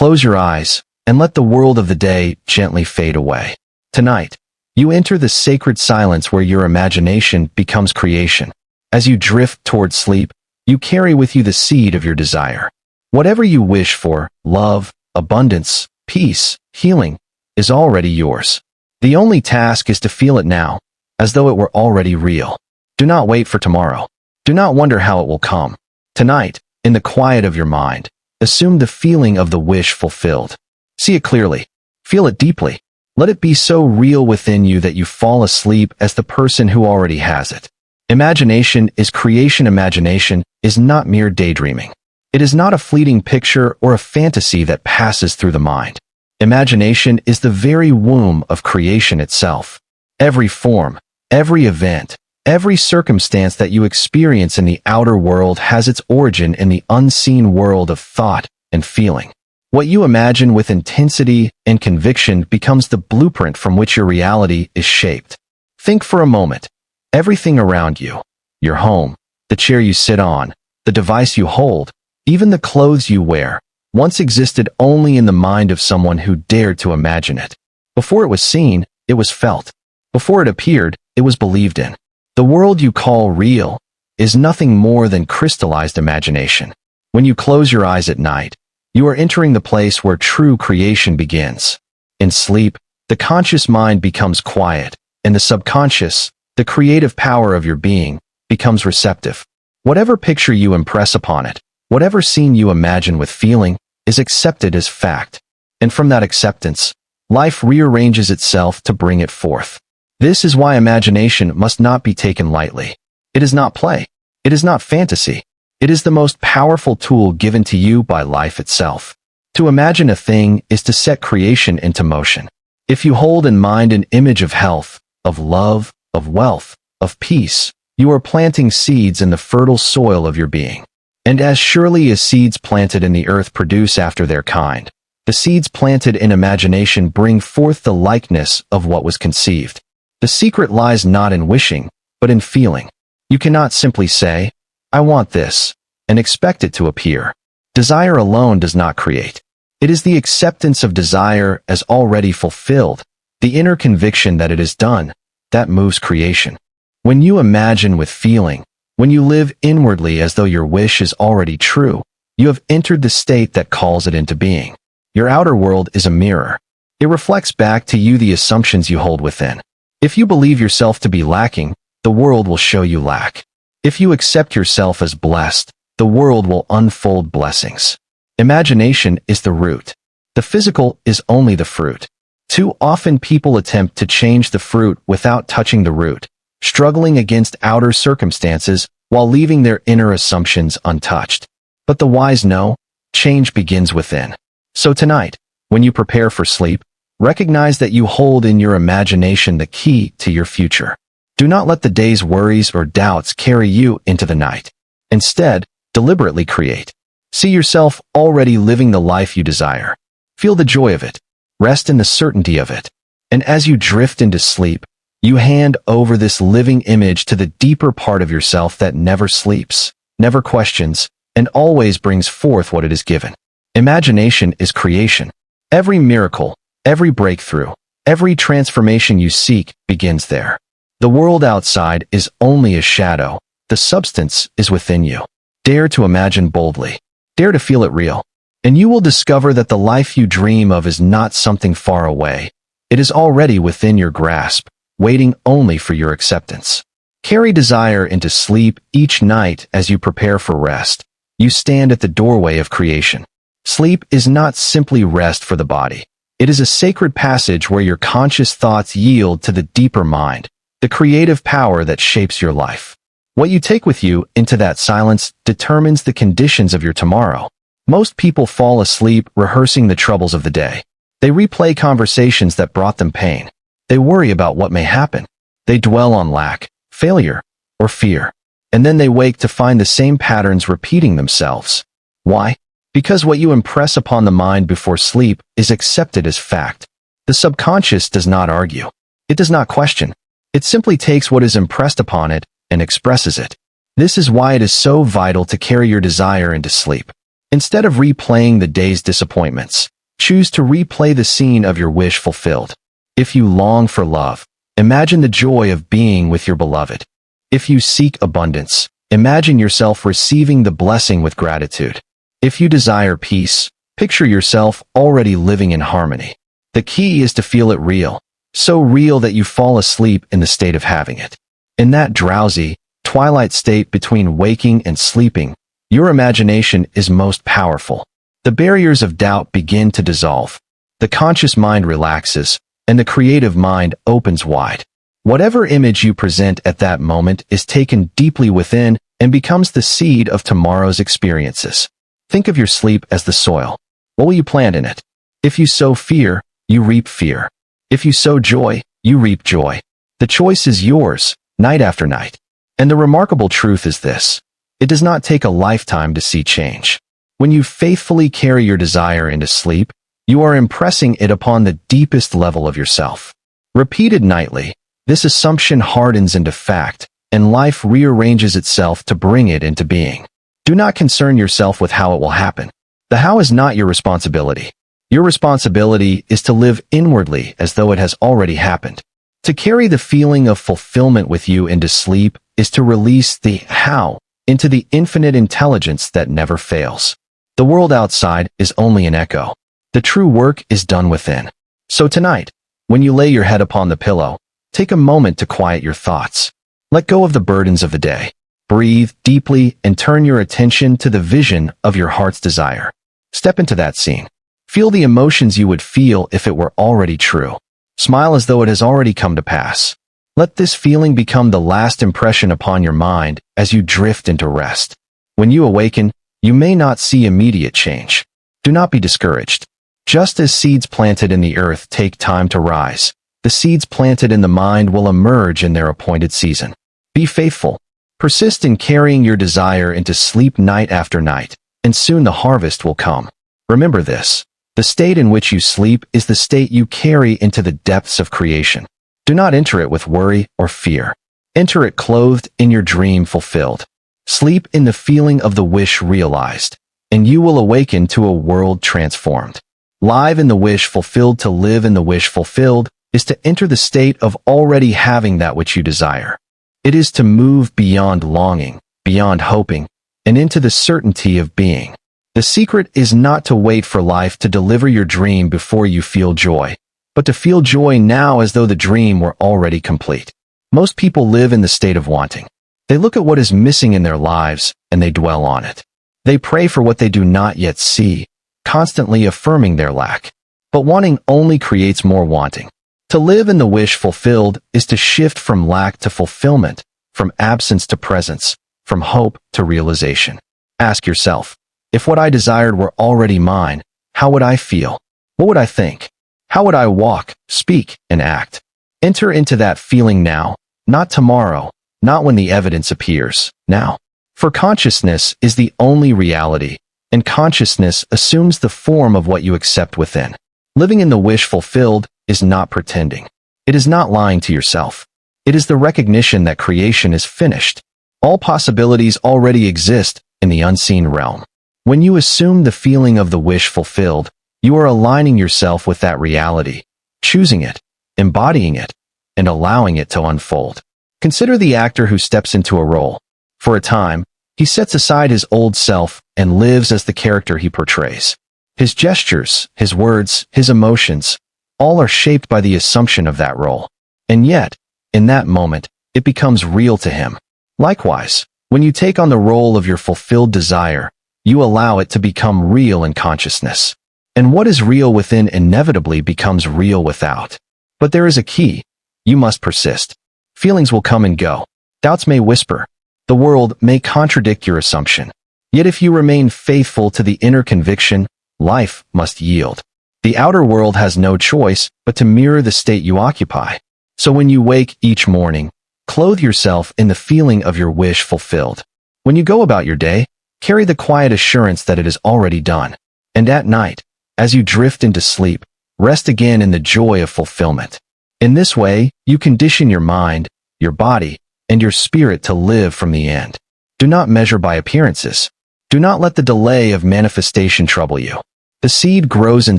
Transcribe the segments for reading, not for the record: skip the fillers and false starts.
Close your eyes and let the world of the day gently fade away. Tonight, you enter the sacred silence where your imagination becomes creation. As you drift toward sleep, you carry with you the seed of your desire. Whatever you wish for, love, abundance, peace, healing, is already yours. The only task is to feel it now, as though it were already real. Do not wait for tomorrow. Do not wonder how it will come. Tonight, in the quiet of your mind, assume the feeling of the wish fulfilled. See it clearly. Feel it deeply. Let it be so real within you that you fall asleep as the person who already has it. Imagination is creation. Imagination is not mere daydreaming. It is not a fleeting picture or a fantasy that passes through the mind. Imagination is the very womb of creation itself. Every form, every event, every circumstance that you experience in the outer world has its origin in the unseen world of thought and feeling. What you imagine with intensity and conviction becomes the blueprint from which your reality is shaped. Think for a moment. Everything around you, your home, the chair you sit on, the device you hold, even the clothes you wear, once existed only in the mind of someone who dared to imagine it. Before it was seen, it was felt. Before it appeared, it was believed in. The world you call real is nothing more than crystallized imagination. When you close your eyes at night, you are entering the place where true creation begins. In sleep, the conscious mind becomes quiet, and the subconscious, the creative power of your being, becomes receptive. Whatever picture you impress upon it, whatever scene you imagine with feeling, is accepted as fact. And from that acceptance, life rearranges itself to bring it forth. This is why imagination must not be taken lightly. It is not play. It is not fantasy. It is the most powerful tool given to you by life itself. To imagine a thing is to set creation into motion. If you hold in mind an image of health, of love, of wealth, of peace, you are planting seeds in the fertile soil of your being. And as surely as seeds planted in the earth produce after their kind, the seeds planted in imagination bring forth the likeness of what was conceived. The secret lies not in wishing, but in feeling. You cannot simply say, "I want this," and expect it to appear. Desire alone does not create. It is the acceptance of desire as already fulfilled, the inner conviction that it is done, that moves creation. When you imagine with feeling, when you live inwardly as though your wish is already true, you have entered the state that calls it into being. Your outer world is a mirror. It reflects back to you the assumptions you hold within. If you believe yourself to be lacking, the world will show you lack. If you accept yourself as blessed, the world will unfold blessings. Imagination is the root. The physical is only the fruit. Too often people attempt to change the fruit without touching the root, struggling against outer circumstances while leaving their inner assumptions untouched. But the wise know, change begins within. So tonight, when you prepare for sleep, recognize that you hold in your imagination the key to your future. Do not let the day's worries or doubts carry you into the night. Instead, deliberately create. See yourself already living the life you desire. Feel the joy of it. Rest in the certainty of it. And as you drift into sleep, you hand over this living image to the deeper part of yourself that never sleeps, never questions, and always brings forth what it is given. Imagination is creation. Every miracle, every breakthrough, every transformation you seek begins there. The world outside is only a shadow. The substance is within you. Dare to imagine boldly. Dare to feel it real. And you will discover that the life you dream of is not something far away. It is already within your grasp, waiting only for your acceptance. Carry desire into sleep each night as you prepare for rest. You stand at the doorway of creation. Sleep is not simply rest for the body. It is a sacred passage where your conscious thoughts yield to the deeper mind, the creative power that shapes your life. What you take with you into that silence determines the conditions of your tomorrow. Most people fall asleep rehearsing the troubles of the day. They replay conversations that brought them pain. They worry about what may happen. They dwell on lack, failure, or fear. And then they wake to find the same patterns repeating themselves. Why? Because what you impress upon the mind before sleep is accepted as fact. The subconscious does not argue. It does not question. It simply takes what is impressed upon it and expresses it. This is why it is so vital to carry your desire into sleep. Instead of replaying the day's disappointments, choose to replay the scene of your wish fulfilled. If you long for love, imagine the joy of being with your beloved. If you seek abundance, imagine yourself receiving the blessing with gratitude. If you desire peace, picture yourself already living in harmony. The key is to feel it real, so real that you fall asleep in the state of having it. In that drowsy, twilight state between waking and sleeping, your imagination is most powerful. The barriers of doubt begin to dissolve. The conscious mind relaxes, and the creative mind opens wide. Whatever image you present at that moment is taken deeply within and becomes the seed of tomorrow's experiences. Think of your sleep as the soil. What will you plant in it? If you sow fear, you reap fear. If you sow joy, you reap joy. The choice is yours, night after night. And the remarkable truth is this: it does not take a lifetime to see change. When you faithfully carry your desire into sleep, you are impressing it upon the deepest level of yourself. Repeated nightly, this assumption hardens into fact, and life rearranges itself to bring it into being. Do not concern yourself with how it will happen. The how is not your responsibility. Your responsibility is to live inwardly as though it has already happened. To carry the feeling of fulfillment with you into sleep is to release the how into the infinite intelligence that never fails. The world outside is only an echo. The true work is done within. So tonight, when you lay your head upon the pillow, take a moment to quiet your thoughts. Let go of the burdens of the day. Breathe deeply and turn your attention to the vision of your heart's desire. Step into that scene. Feel the emotions you would feel if it were already true. Smile as though it has already come to pass. Let this feeling become the last impression upon your mind as you drift into rest. When you awaken, you may not see immediate change. Do not be discouraged. Just as seeds planted in the earth take time to rise, the seeds planted in the mind will emerge in their appointed season. Be faithful. Persist in carrying your desire into sleep night after night, and soon the harvest will come. Remember this: the state in which you sleep is the state you carry into the depths of creation. Do not enter it with worry or fear. Enter it clothed in your dream fulfilled. Sleep in the feeling of the wish realized, and you will awaken to a world transformed. Live in the wish fulfilled. To live in the wish fulfilled is to enter the state of already having that which you desire. It is to move beyond longing, beyond hoping, and into the certainty of being. The secret is not to wait for life to deliver your dream before you feel joy, but to feel joy now as though the dream were already complete. Most people live in the state of wanting. They look at what is missing in their lives, and they dwell on it. They pray for what they do not yet see, constantly affirming their lack. But wanting only creates more wanting. To live in the wish fulfilled is to shift from lack to fulfillment, from absence to presence, from hope to realization. Ask yourself, if what I desired were already mine, how would I feel? What would I think? How would I walk, speak, and act? Enter into that feeling now, not tomorrow, not when the evidence appears, now. For consciousness is the only reality, and consciousness assumes the form of what you accept within. Living in the wish fulfilled is not pretending. It is not lying to yourself. It is the recognition that creation is finished. All possibilities already exist in the unseen realm. When you assume the feeling of the wish fulfilled, you are aligning yourself with that reality, choosing it, embodying it, and allowing it to unfold. Consider the actor who steps into a role. For a time, he sets aside his old self and lives as the character he portrays. His gestures, his words, his emotions, all are shaped by the assumption of that role. And yet, in that moment, it becomes real to him. Likewise, when you take on the role of your fulfilled desire, you allow it to become real in consciousness. And what is real within inevitably becomes real without. But there is a key. You must persist. Feelings will come and go. Doubts may whisper. The world may contradict your assumption. Yet if you remain faithful to the inner conviction, life must yield. The outer world has no choice but to mirror the state you occupy. So when you wake each morning, clothe yourself in the feeling of your wish fulfilled. When you go about your day, carry the quiet assurance that it is already done. And at night, as you drift into sleep, rest again in the joy of fulfillment. In this way, you condition your mind, your body, and your spirit to live from the end. Do not measure by appearances. Do not let the delay of manifestation trouble you. The seed grows in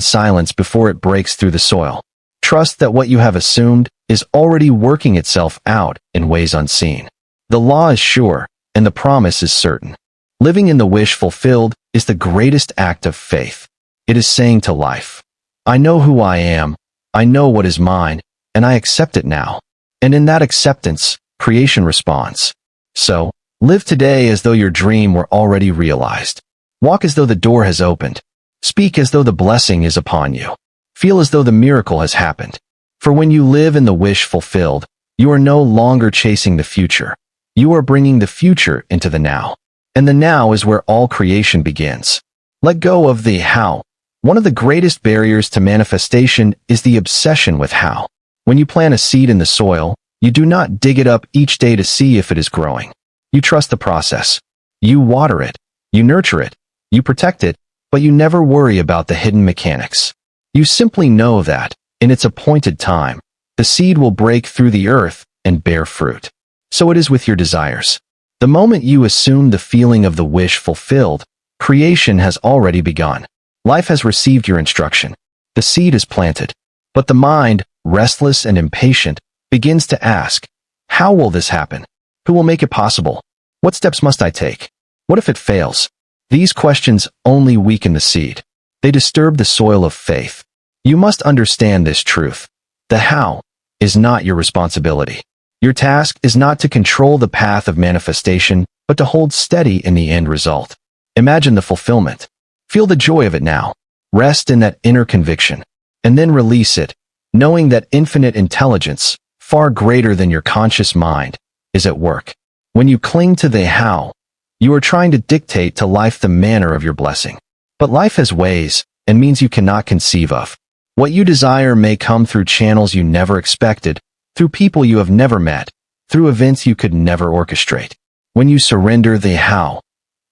silence before it breaks through the soil. Trust that what you have assumed is already working itself out in ways unseen. The law is sure, and the promise is certain. Living in the wish fulfilled is the greatest act of faith. It is saying to life, I know who I am, I know what is mine, and I accept it now. And in that acceptance, creation responds. So, live today as though your dream were already realized. Walk as though the door has opened. Speak as though the blessing is upon you. Feel as though the miracle has happened. For when you live in the wish fulfilled, you are no longer chasing the future. You are bringing the future into the now. And the now is where all creation begins. Let go of the how. One of the greatest barriers to manifestation is the obsession with how. When you plant a seed in the soil, you do not dig it up each day to see if it is growing. You trust the process. You water it. You nurture it. You protect it, but you never worry about the hidden mechanics. You simply know that, in its appointed time, the seed will break through the earth and bear fruit. So it is with your desires. The moment you assume the feeling of the wish fulfilled, creation has already begun. Life has received your instruction. The seed is planted. But the mind, restless and impatient, begins to ask, how will this happen? Who will make it possible? What steps must I take? What if it fails? These questions only weaken the seed. They disturb the soil of faith. You must understand this truth. The how is not your responsibility. Your task is not to control the path of manifestation, but to hold steady in the end result. Imagine the fulfillment. Feel the joy of it now. Rest in that inner conviction. And then release it, knowing that infinite intelligence, far greater than your conscious mind, is at work. When you cling to the how, you are trying to dictate to life the manner of your blessing. But life has ways and means you cannot conceive of. What you desire may come through channels you never expected, through people you have never met, through events you could never orchestrate. When you surrender the how,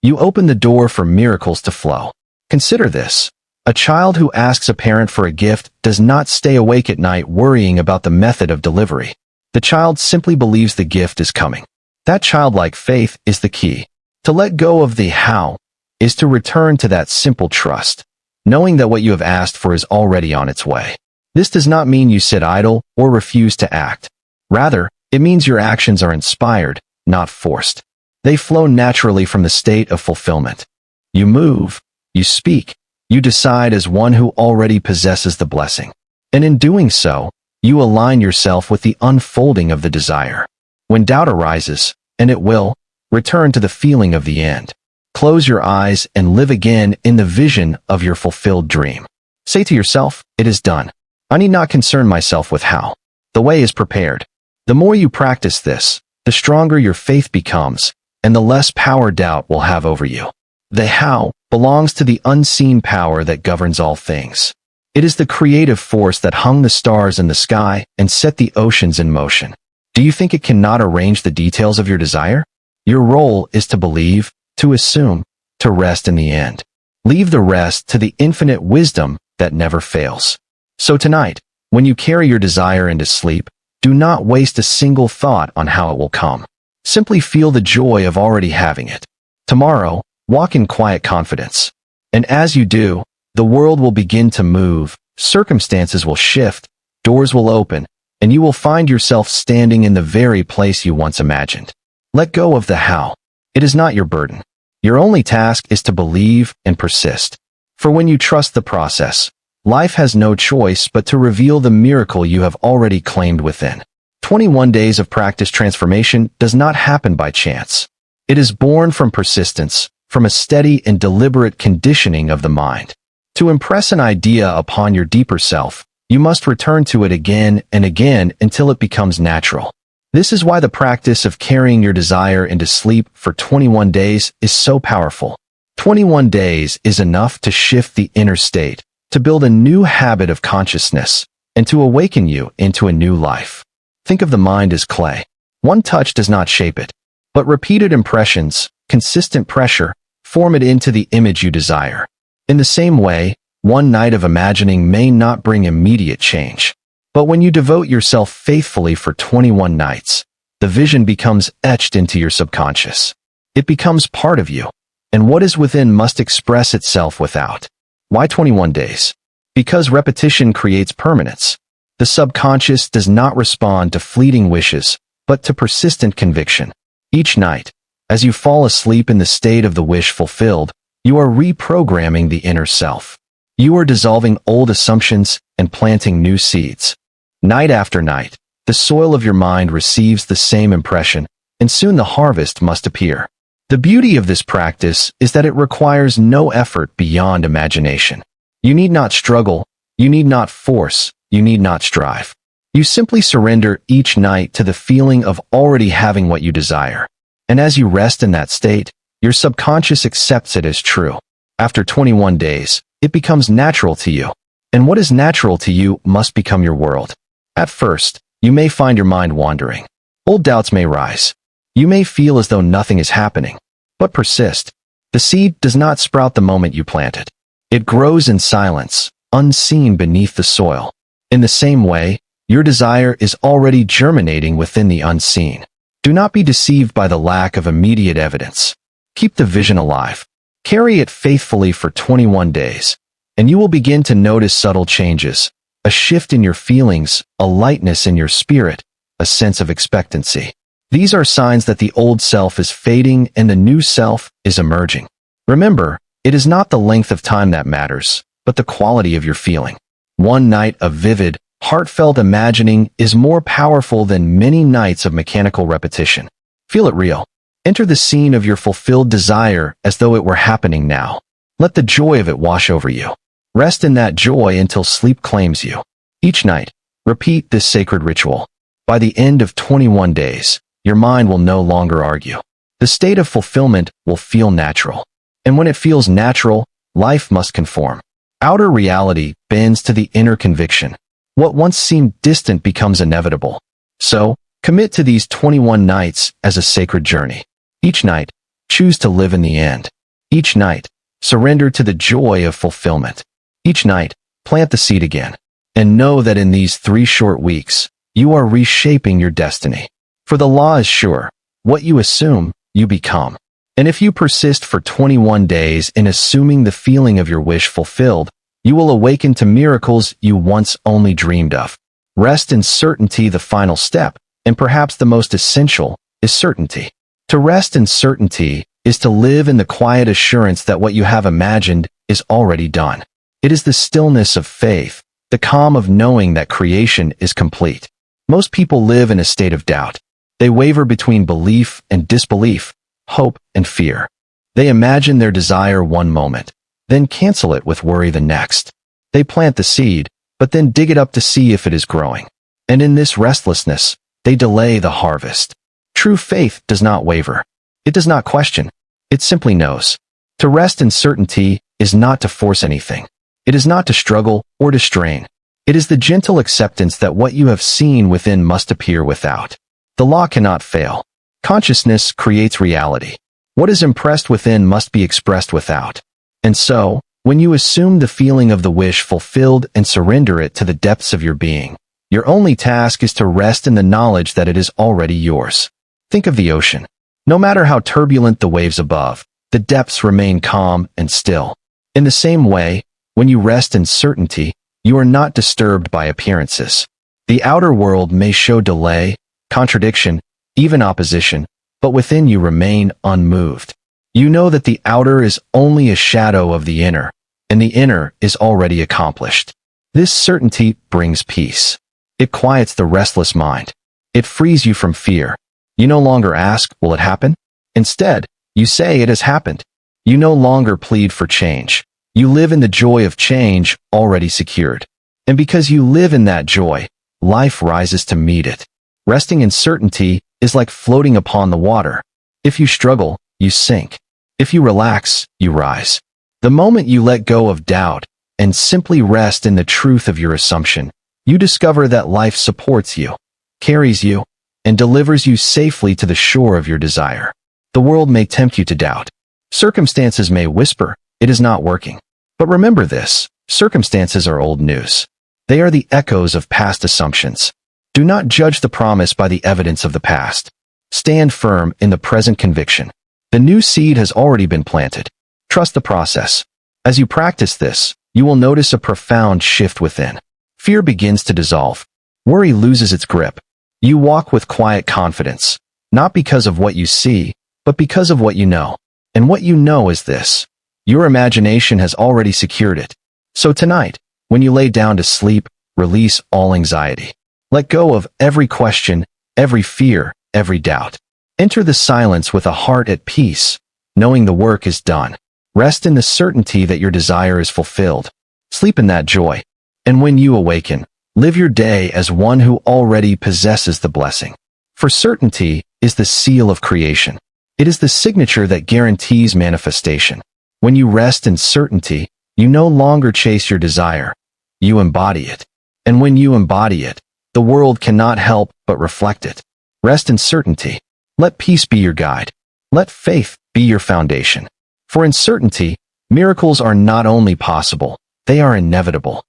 you open the door for miracles to flow. Consider this. A child who asks a parent for a gift does not stay awake at night worrying about the method of delivery. The child simply believes the gift is coming. That childlike faith is the key. To let go of the how is to return to that simple trust, knowing that what you have asked for is already on its way. This does not mean you sit idle or refuse to act. Rather, it means your actions are inspired, not forced. They flow naturally from the state of fulfillment. You move, you speak, you decide as one who already possesses the blessing. And in doing so, you align yourself with the unfolding of the desire. When doubt arises, and it will, return to the feeling of the end. Close your eyes and live again in the vision of your fulfilled dream. Say to yourself, it is done. I need not concern myself with how. The way is prepared. The more you practice this, the stronger your faith becomes, and the less power doubt will have over you. The how belongs to the unseen power that governs all things. It is the creative force that hung the stars in the sky and set the oceans in motion. Do you think it cannot arrange the details of your desire? Your role is to believe, to assume, to rest in the end. Leave the rest to the infinite wisdom that never fails. So tonight, when you carry your desire into sleep, do not waste a single thought on how it will come. Simply feel the joy of already having it. Tomorrow, walk in quiet confidence. And as you do, the world will begin to move, circumstances will shift, doors will open, and you will find yourself standing in the very place you once imagined. Let go of the how. It is not your burden. Your only task is to believe and persist. For when you trust the process, life has no choice but to reveal the miracle you have already claimed within. 21 days of practice transformation does not happen by chance. It is born from persistence, from a steady and deliberate conditioning of the mind. To impress an idea upon your deeper self, you must return to it again and again until it becomes natural. This is why the practice of carrying your desire into sleep for 21 days is so powerful. 21 days is enough to shift the inner state, to build a new habit of consciousness, and to awaken you into a new life. Think of the mind as clay. One touch does not shape it, but repeated impressions, consistent pressure, form it into the image you desire. In the same way, one night of imagining may not bring immediate change. But when you devote yourself faithfully for 21 nights, the vision becomes etched into your subconscious. It becomes part of you. and what is within must express itself without. Why 21 days? Because repetition creates permanence. The subconscious does not respond to fleeting wishes, but to persistent conviction. Each night, as you fall asleep in the state of the wish fulfilled, you are reprogramming the inner self. You are dissolving old assumptions and planting new seeds. Night after night, the soil of your mind receives the same impression, and soon the harvest must appear. The beauty of this practice is that it requires no effort beyond imagination. You need not struggle, you need not force, you need not strive. You simply surrender each night to the feeling of already having what you desire. And as you rest in that state, your subconscious accepts it as true. After 21 days, it becomes natural to you. And what is natural to you must become your world. At first, you may find your mind wandering. Old doubts may rise. You may feel as though nothing is happening. But persist. The seed does not sprout the moment you plant it. It grows in silence, unseen beneath the soil. In the same way, your desire is already germinating within the unseen. Do not be deceived by the lack of immediate evidence. Keep the vision alive. Carry it faithfully for 21 days, and you will begin to notice subtle changes, a shift in your feelings, a lightness in your spirit, a sense of expectancy. These are signs that the old self is fading and the new self is emerging. Remember, it is not the length of time that matters, but the quality of your feeling. One night of vivid, heartfelt imagining is more powerful than many nights of mechanical repetition. Feel it real. Enter the scene of your fulfilled desire as though it were happening now. Let the joy of it wash over you. Rest in that joy until sleep claims you. Each night, repeat this sacred ritual. By the end of 21 days, your mind will no longer argue. The state of fulfillment will feel natural. And when it feels natural, life must conform. Outer reality bends to the inner conviction. What once seemed distant becomes inevitable. So, commit to these 21 nights as a sacred journey. Each night, choose to live in the end. Each night, surrender to the joy of fulfillment. Each night, plant the seed again. And know that in these 3 short weeks, you are reshaping your destiny. For the law is sure, what you assume, you become. And if you persist for 21 days in assuming the feeling of your wish fulfilled, you will awaken to miracles you once only dreamed of. Rest in certainty. The final step, and perhaps the most essential, is certainty. To rest in certainty is to live in the quiet assurance that what you have imagined is already done. It is the stillness of faith, the calm of knowing that creation is complete. Most people live in a state of doubt. They waver between belief and disbelief, hope and fear. They imagine their desire one moment, then cancel it with worry the next. They plant the seed, but then dig it up to see if it is growing. And in this restlessness, they delay the harvest. True faith does not waver. It does not question. It simply knows. To rest in certainty is not to force anything. It is not to struggle or to strain. It is the gentle acceptance that what you have seen within must appear without. The law cannot fail. Consciousness creates reality. What is impressed within must be expressed without. And so, when you assume the feeling of the wish fulfilled and surrender it to the depths of your being, your only task is to rest in the knowledge that it is already yours. Think of the ocean. No matter how turbulent the waves above, the depths remain calm and still. In the same way, when you rest in certainty, you are not disturbed by appearances. The outer world may show delay, contradiction, even opposition, but within you remain unmoved. You know that the outer is only a shadow of the inner, and the inner is already accomplished. This certainty brings peace. It quiets the restless mind. It frees you from fear. You no longer ask, will it happen? Instead, you say it has happened. You no longer plead for change. You live in the joy of change already secured. And because you live in that joy, life rises to meet it. Resting in certainty is like floating upon the water. If you struggle, you sink. If you relax, you rise. The moment you let go of doubt and simply rest in the truth of your assumption, you discover that life supports you, carries you, and delivers you safely to the shore of your desire. The world may tempt you to doubt. Circumstances may whisper, it is not working. But remember this, circumstances are old news. They are the echoes of past assumptions. Do not judge the promise by the evidence of the past. Stand firm in the present conviction. The new seed has already been planted. Trust the process. As you practice this, you will notice a profound shift within. Fear begins to dissolve. Worry loses its grip. You walk with quiet confidence, not because of what you see, but because of what you know. And what you know is this: your imagination has already secured it. So tonight, when you lay down to sleep, release all anxiety. Let go of every question, every fear, every doubt. Enter the silence with a heart at peace, knowing the work is done. Rest in the certainty that your desire is fulfilled. Sleep in that joy. And when you awaken, live your day as one who already possesses the blessing. For certainty is the seal of creation. It is the signature that guarantees manifestation. When you rest in certainty, you no longer chase your desire. You embody it. And when you embody it, the world cannot help but reflect it. Rest in certainty. Let peace be your guide. Let faith be your foundation. For in certainty, miracles are not only possible, they are inevitable.